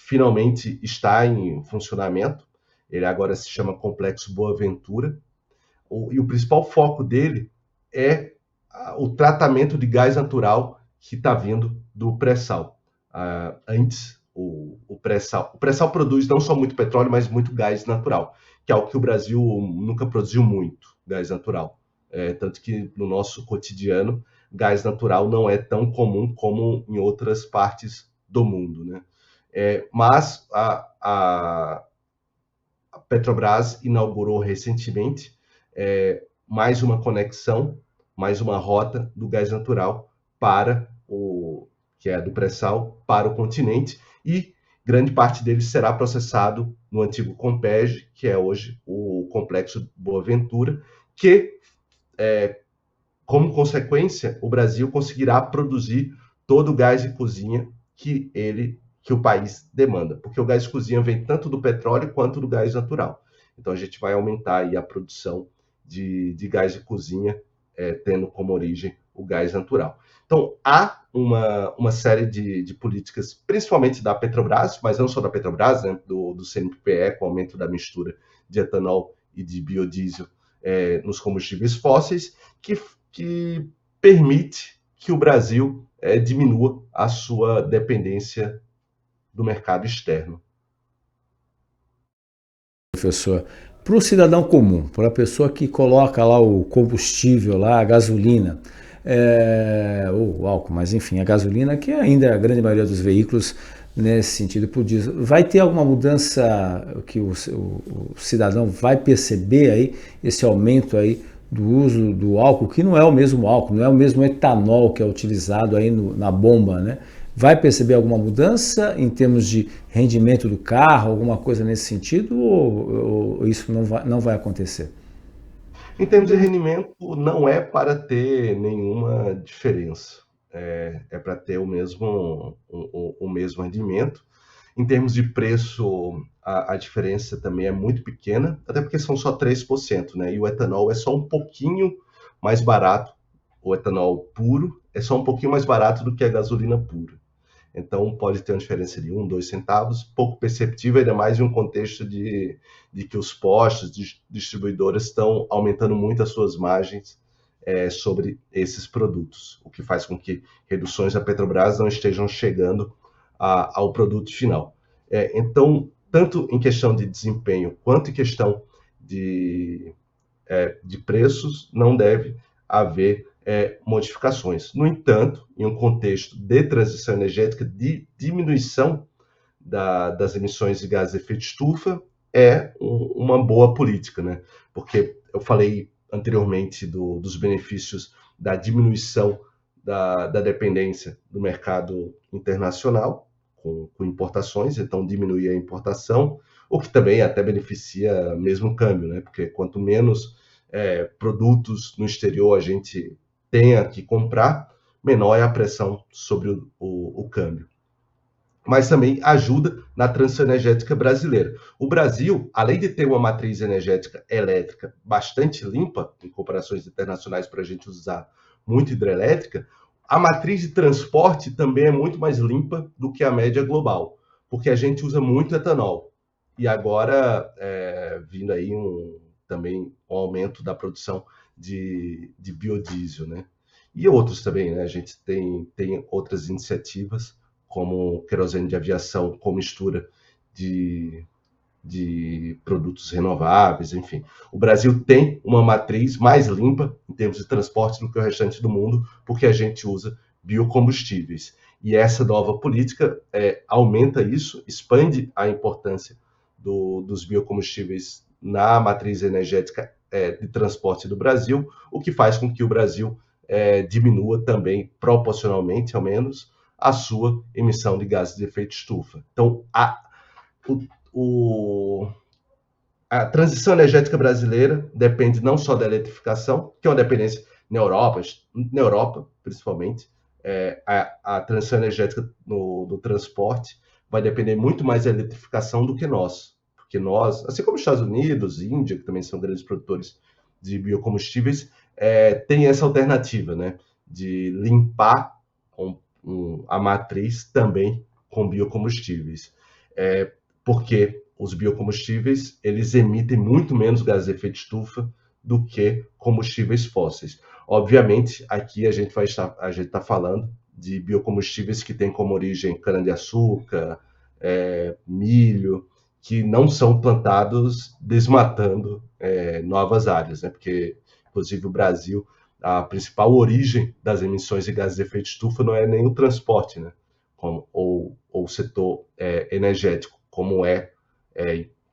finalmente está em funcionamento. Ele agora se chama Complexo Boa Ventura, e o principal foco dele é o tratamento de gás natural que está vindo do pré-sal. Antes, o pré-sal produz não só muito petróleo, mas muito gás natural, que é algo que o Brasil nunca produziu muito, gás natural. Tanto que no nosso cotidiano, gás natural não é tão comum como em outras partes do mundo, né? Mas a Petrobras inaugurou recentemente mais uma conexão, mais uma rota do gás natural que é do pré-sal, para o continente, e grande parte dele será processado no antigo Compeg, que é hoje o Complexo Boa Ventura, que como consequência, o Brasil conseguirá produzir todo o gás de cozinha que o país demanda, porque o gás de cozinha vem tanto do petróleo quanto do gás natural. Então a gente vai aumentar aí a produção de gás de cozinha, tendo como origem o gás natural. Então há uma série de políticas, principalmente da Petrobras, mas não só da Petrobras, né, do CNPE, com o aumento da mistura de etanol e de biodiesel nos combustíveis fósseis, que permite que o Brasil diminua a sua dependência do mercado externo.
Professor, para o cidadão comum, para a pessoa que coloca lá o combustível, lá, a gasolina, ou álcool, mas enfim, a gasolina, que ainda é a grande maioria dos veículos nesse sentido por diesel, vai ter alguma mudança que o cidadão vai perceber aí, esse aumento aí do uso do álcool, que não é o mesmo álcool, não é o mesmo etanol que é utilizado aí na bomba, né? Vai perceber alguma mudança em termos de rendimento do carro, alguma coisa nesse sentido, ou isso não vai acontecer?
Em termos de rendimento, não é para ter nenhuma diferença. É para ter o mesmo rendimento. Em termos de preço, a diferença também é muito pequena, até porque são só 3%, né? E o etanol é só um pouquinho mais barato, o etanol puro é só um pouquinho mais barato do que a gasolina pura. Então pode ter uma diferença de 1, 2 centavos, pouco perceptível, ainda mais em um contexto de que os postos, distribuidoras estão aumentando muito as suas margens sobre esses produtos, o que faz com que reduções da Petrobras não estejam chegando ao produto final. Então, tanto em questão de desempenho quanto em questão de preços, não deve haver modificações. No entanto, em um contexto de transição energética, de diminuição das emissões de gases de efeito estufa, é uma boa política, né? Porque eu falei anteriormente dos benefícios da diminuição da dependência do mercado internacional com importações, então diminuir a importação, o que também até beneficia mesmo o câmbio, né? Porque quanto menos produtos no exterior a gente tenha que comprar, menor é a pressão sobre o câmbio. Mas também ajuda na transição energética brasileira. O Brasil, além de ter uma matriz energética elétrica bastante limpa, em comparações internacionais para a gente usar muito hidrelétrica, a matriz de transporte também é muito mais limpa do que a média global, porque a gente usa muito etanol. E agora, vindo aí também um aumento da produção de biodiesel, né? E outros também, né? A gente tem outras iniciativas, como querosene de aviação com mistura de produtos renováveis, enfim. O Brasil tem uma matriz mais limpa em termos de transporte do que o restante do mundo, porque a gente usa biocombustíveis. E essa nova política aumenta isso, expande a importância dos biocombustíveis na matriz energética de transporte do Brasil, o que faz com que o Brasil diminua também, proporcionalmente ao menos, a sua emissão de gases de efeito estufa. Então, a transição energética brasileira depende não só da eletrificação, que é uma dependência na Europa principalmente, a transição energética do transporte vai depender muito mais da eletrificação do que nós, porque nós, assim como os Estados Unidos, Índia, que também são grandes produtores de biocombustíveis, tem essa alternativa, né, de limpar a matriz também com biocombustíveis, porque os biocombustíveis eles emitem muito menos gases de efeito estufa do que combustíveis fósseis. Obviamente, aqui a gente está falando de biocombustíveis que têm como origem cana-de-açúcar, milho, que não são plantados desmatando novas áreas, né? Porque, inclusive, o Brasil, a principal origem das emissões de gases de efeito estufa não é nem o transporte, né? ou o setor energético, como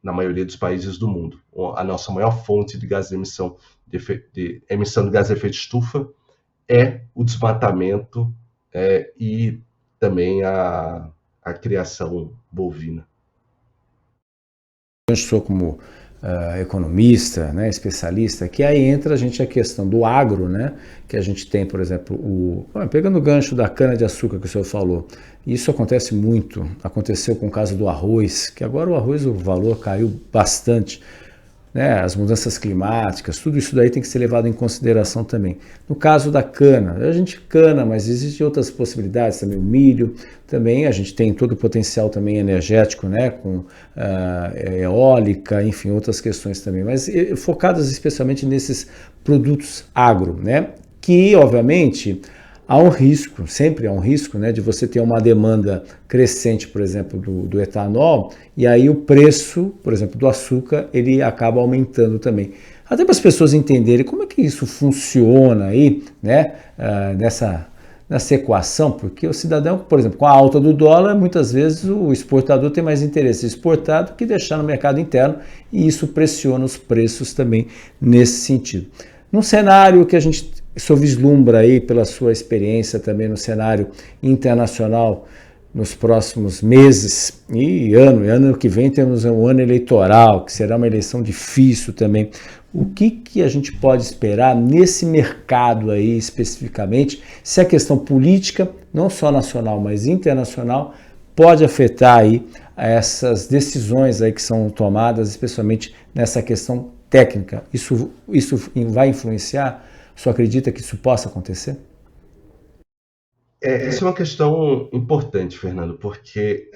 na maioria dos países do mundo. A nossa maior fonte de gás de emissão de gás de efeito estufa é o desmatamento e também a criação bovina.
Eu sou como economista, né, especialista, que aí entra a questão do agro, né, que a gente tem, por exemplo, pegando o gancho da cana-de-açúcar que o senhor falou, isso acontece muito, aconteceu com o caso do arroz, que agora o arroz, o valor caiu bastante, né, as mudanças climáticas, tudo isso daí tem que ser levado em consideração também. No caso da cana, a gente cana, mas existem outras possibilidades também, o milho, também a gente tem todo o potencial também energético, né, com eólica, enfim, outras questões também, mas focadas especialmente nesses produtos agro, né, que obviamente há um risco, sempre há um risco, né, de você ter uma demanda crescente, por exemplo, do etanol, e aí o preço, por exemplo, do açúcar, ele acaba aumentando também. Até para as pessoas entenderem como é que isso funciona aí, né, nessa equação, porque o cidadão, por exemplo, com a alta do dólar, muitas vezes o exportador tem mais interesse em exportar do que deixar no mercado interno, e isso pressiona os preços também nesse sentido. Num cenário que a gente só vislumbra aí pela sua experiência também no cenário internacional nos próximos meses e ano que vem temos um ano eleitoral, que será uma eleição difícil também. O que a gente pode esperar nesse mercado aí especificamente, se a questão política, não só nacional, mas internacional, pode afetar aí essas decisões aí que são tomadas, especialmente nessa questão técnica? Isso vai influenciar? O senhor acredita que isso possa acontecer?
Essa é uma questão importante, Fernando, porque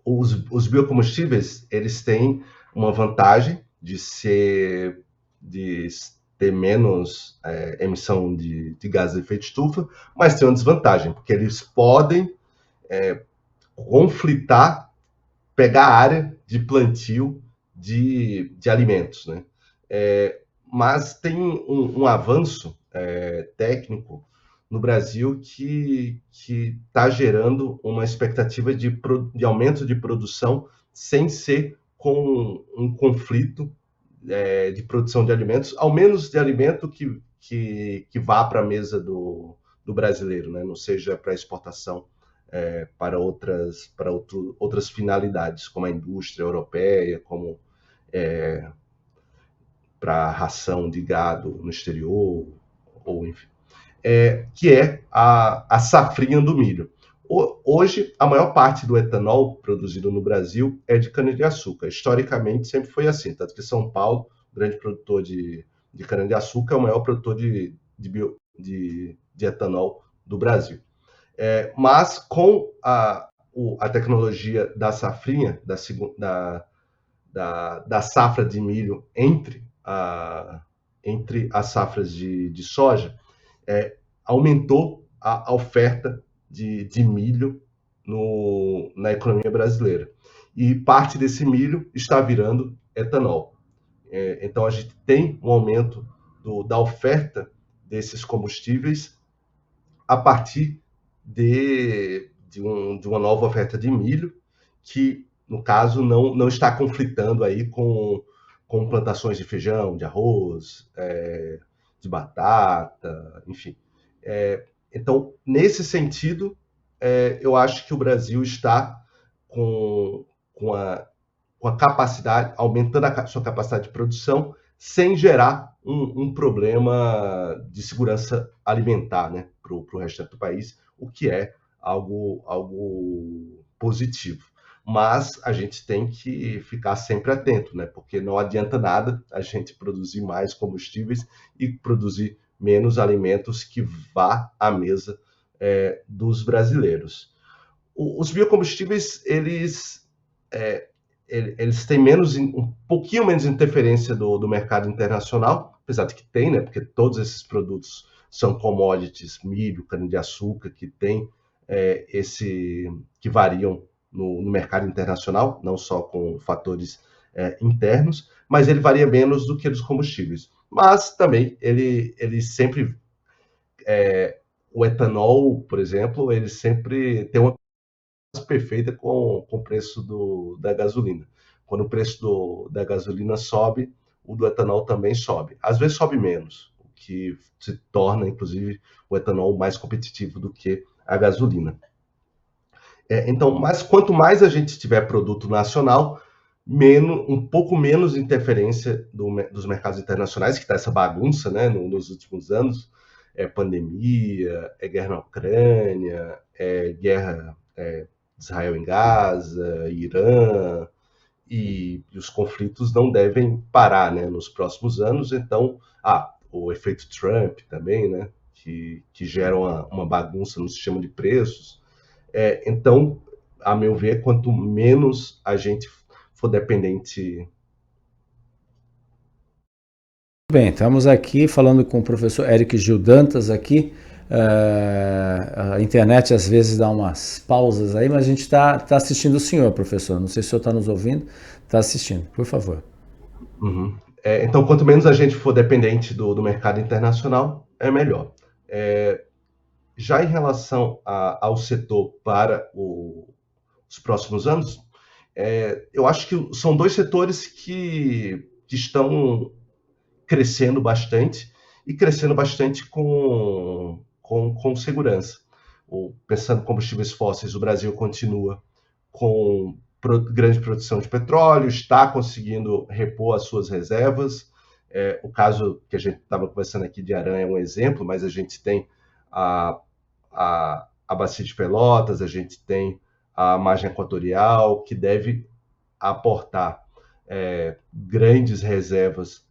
os biocombustíveis eles têm uma vantagem de ter menos emissão de gases de efeito estufa, mas tem uma desvantagem, porque eles podem conflitar, pegar a área de plantio de alimentos, né? Mas tem um avanço técnico no Brasil que está gerando uma expectativa de aumento de produção sem ser com um conflito de produção de alimentos, ao menos de alimento que vá para a mesa do brasileiro, né? Não seja para exportação para outras finalidades, como a indústria europeia, como para ração de gado no exterior, ou enfim, que é a safrinha do milho. Hoje, a maior parte do etanol produzido no Brasil é de cana-de-açúcar. Historicamente, sempre foi assim, tanto que São Paulo, grande produtor de cana-de-açúcar, é o maior produtor de etanol do Brasil. Mas com a tecnologia da safrinha, da safra de milho entre as safras de soja, aumentou a oferta de milho na economia brasileira. E parte desse milho está virando etanol. Então, a gente tem um aumento da oferta desses combustíveis a partir de uma nova oferta de milho, que, no caso, não está conflitando aí com plantações de feijão, de arroz, de batata, enfim. Então, nesse sentido, eu acho que o Brasil está com a capacidade, aumentando a sua capacidade de produção, sem gerar um problema de segurança alimentar, né, para o restante do país, o que é algo positivo. Mas a gente tem que ficar sempre atento, né, porque não adianta nada a gente produzir mais combustíveis e produzir menos alimentos que vá à mesa dos brasileiros. Os biocombustíveis, eles têm um pouquinho menos interferência do mercado internacional, apesar de que tem, né? Porque todos esses produtos são commodities, milho, cana-de-açúcar, que tem que variam no mercado internacional, não só com fatores internos, mas ele varia menos do que os combustíveis. Mas também ele sempre o etanol, por exemplo, ele sempre tem uma perfeita com o preço da gasolina. Quando o preço da gasolina sobe, o do etanol também sobe. Às vezes sobe menos, o que se torna, inclusive, o etanol mais competitivo do que a gasolina. Então, mas quanto mais a gente tiver produto nacional, um pouco menos interferência dos mercados internacionais, que está essa bagunça, né, nos últimos anos. Pandemia, guerra na Ucrânia, guerra de Israel em Gaza, Irã, e os conflitos não devem parar, né, nos próximos anos. Então, o efeito Trump também, né, que gera uma bagunça no sistema de preços. Então, a meu ver, quanto menos a gente for dependente.
Bem, estamos aqui falando com o professor Eric Gil Dantas aqui. A internet às vezes dá umas pausas aí, mas a gente está assistindo o senhor, professor. Não sei se o senhor está nos ouvindo. Está assistindo, por favor.
Uhum. Então, quanto menos a gente for dependente do mercado internacional, é melhor. Já em relação ao setor para os próximos anos, eu acho que são dois setores que estão crescendo bastante, e crescendo bastante com segurança. Pensando em combustíveis fósseis, o Brasil continua com grande produção de petróleo, está conseguindo repor as suas reservas. O caso que a gente estava conversando aqui de Aran é um exemplo, mas a gente tem a Bacia de Pelotas, a gente tem a margem equatorial, que deve aportar grandes reservas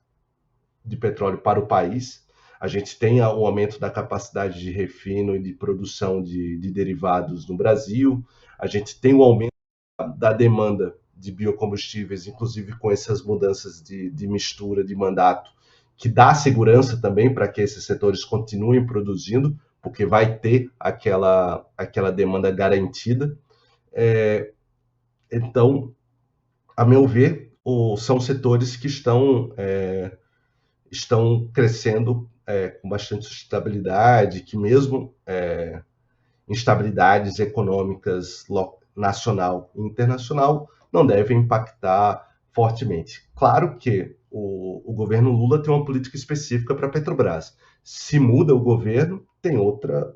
de petróleo para o país. A gente tem o aumento da capacidade de refino e de produção de derivados no Brasil. A gente tem o aumento da demanda de biocombustíveis, inclusive com essas mudanças de mistura de mandato, que dá segurança também para que esses setores continuem produzindo, porque vai ter aquela demanda garantida. Então, a meu ver, são setores que estão crescendo com bastante sustentabilidade, que mesmo instabilidades econômicas nacional e internacional não devem impactar fortemente. Claro que o governo Lula tem uma política específica para a Petrobras. Se muda o governo, tem outra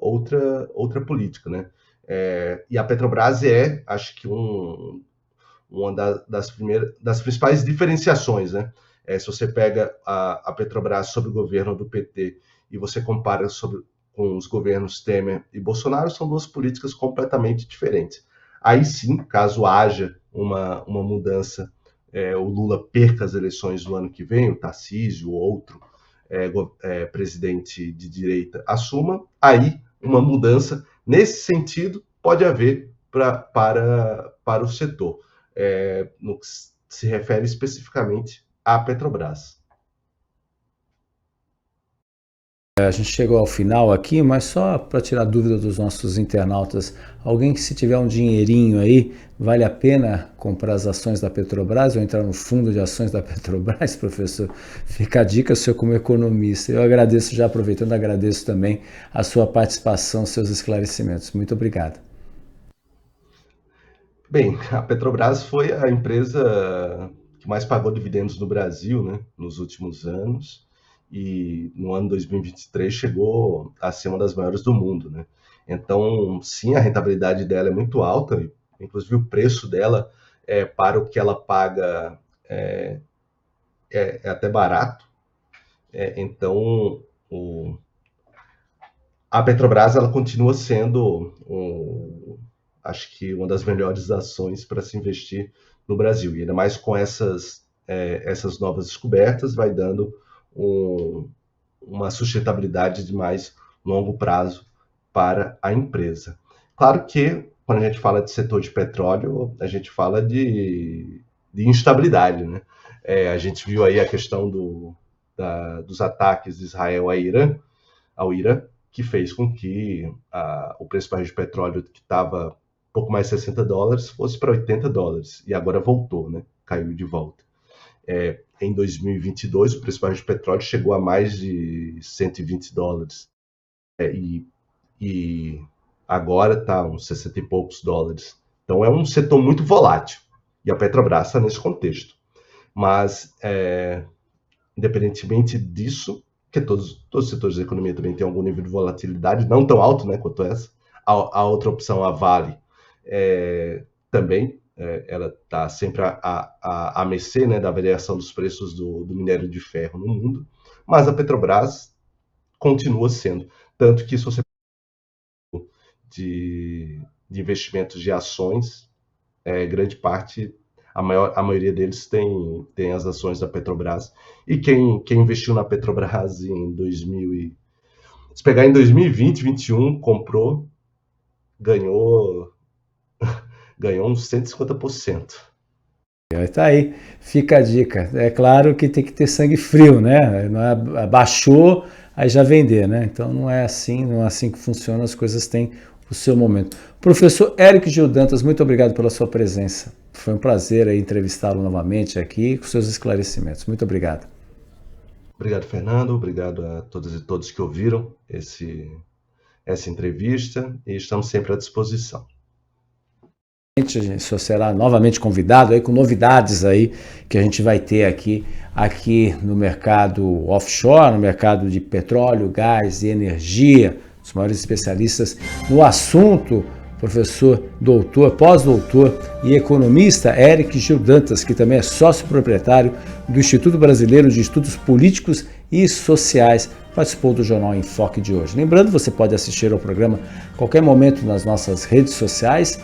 política, né? E a Petrobras acho que uma das principais diferenciações, né? Se você pega a Petrobras sob o governo do PT e você compara com os governos Temer e Bolsonaro, são duas políticas completamente diferentes. Aí sim, caso haja uma mudança, o Lula perca as eleições do ano que vem, o Tarcísio ou outro presidente de direita assuma, aí uma mudança nesse sentido pode haver para o setor, no que se refere especificamente à Petrobras.
A gente chegou ao final aqui, mas só para tirar dúvida dos nossos internautas, alguém que se tiver um dinheirinho aí, vale a pena comprar as ações da Petrobras ou entrar no fundo de ações da Petrobras, professor? Fica a dica, o senhor como economista. Eu agradeço, já aproveitando, agradeço também a sua participação, seus esclarecimentos. Muito obrigado.
Bem, a Petrobras foi a empresa que mais pagou dividendos no Brasil, né, nos últimos anos. E no ano 2023 chegou a ser uma das maiores do mundo, né? Então, sim, a rentabilidade dela é muito alta, inclusive o preço dela para o que ela paga é até barato. Então, a Petrobras ela continua sendo, acho que uma das melhores ações para se investir no Brasil. E ainda mais com essas novas descobertas, vai dando uma sustentabilidade de mais longo prazo para a empresa. Claro que, quando a gente fala de setor de petróleo, a gente fala de instabilidade, né? A gente viu aí a questão dos ataques de Israel ao Irã, que fez com que o preço do barril de petróleo, que estava pouco mais de $60, fosse para $80, e agora voltou, né? Caiu de volta. Em 2022, o preço do barril de petróleo chegou a mais de $120. E agora está uns 60 e poucos dólares. Então é um setor muito volátil. E a Petrobras está nesse contexto. Mas, independentemente disso, que todos os setores da economia também têm algum nível de volatilidade, não tão alto, né, quanto essa. A outra opção, a Vale, também ela está sempre à mercê, né, da variação dos preços do minério de ferro no mundo, mas a Petrobras continua sendo. Tanto que, se você de investimentos de ações, grande parte, a maioria deles tem as ações da Petrobras. E quem investiu na Petrobras se pegar em 2020, 2021, comprou, ganhou uns 150%.
Tá aí, fica a dica. É claro que tem que ter sangue frio, né? Não é, baixou, aí já vender, né? Então não é assim que funciona, as coisas têm o seu momento. Professor Érico Gil Dantas, muito obrigado pela sua presença. Foi um prazer aí entrevistá-lo novamente aqui com seus esclarecimentos. Muito obrigado.
Obrigado, Fernando. Obrigado a todas e todos que ouviram essa entrevista e estamos sempre à disposição.
O senhor será novamente convidado aí com novidades aí que a gente vai ter aqui no mercado offshore, no mercado de petróleo, gás e energia. Os maiores especialistas no assunto, professor doutor, pós-doutor e economista Érico Gil Dantas, que também é sócio proprietário do Instituto Brasileiro de Estudos Políticos e Sociais, participou do Jornal em Foque de hoje. Lembrando, você pode assistir ao programa a qualquer momento nas nossas redes sociais,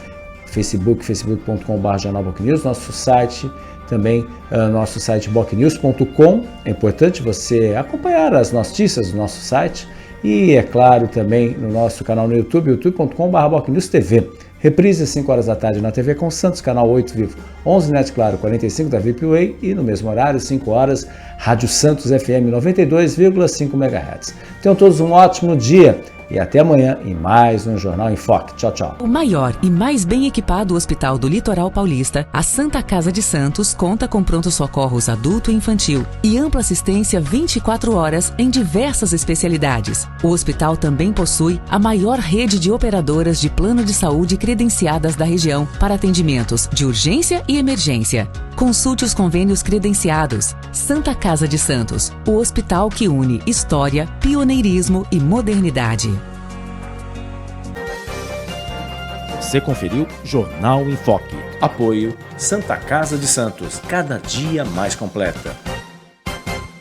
facebook.com/Jornal BocNews, nosso site também, nosso site bocnews.com. É importante você acompanhar as notícias do nosso site e, é claro, também no nosso canal no YouTube, youtube.com/BocNewsTV. Reprise às 5 horas da tarde na TV com Santos, canal 8 Vivo, 11 Net Claro, 45 da VIPWay e no mesmo horário, 5 horas, Rádio Santos FM 92,5 MHz. Tenham todos um ótimo dia e até amanhã em mais um Jornal em Foque. Tchau, tchau.
O maior e mais bem equipado hospital do Litoral Paulista, a Santa Casa de Santos, conta com pronto-socorros adulto e infantil e ampla assistência 24 horas em diversas especialidades. O hospital também possui a maior rede de operadoras de plano de saúde credenciadas da região para atendimentos de urgência e emergência. Consulte os convênios credenciados. Santa Casa de Santos, o hospital que une história, pioneirismo e modernidade.
Você conferiu Jornal em Foque. Apoio Santa Casa de Santos, cada dia mais completa.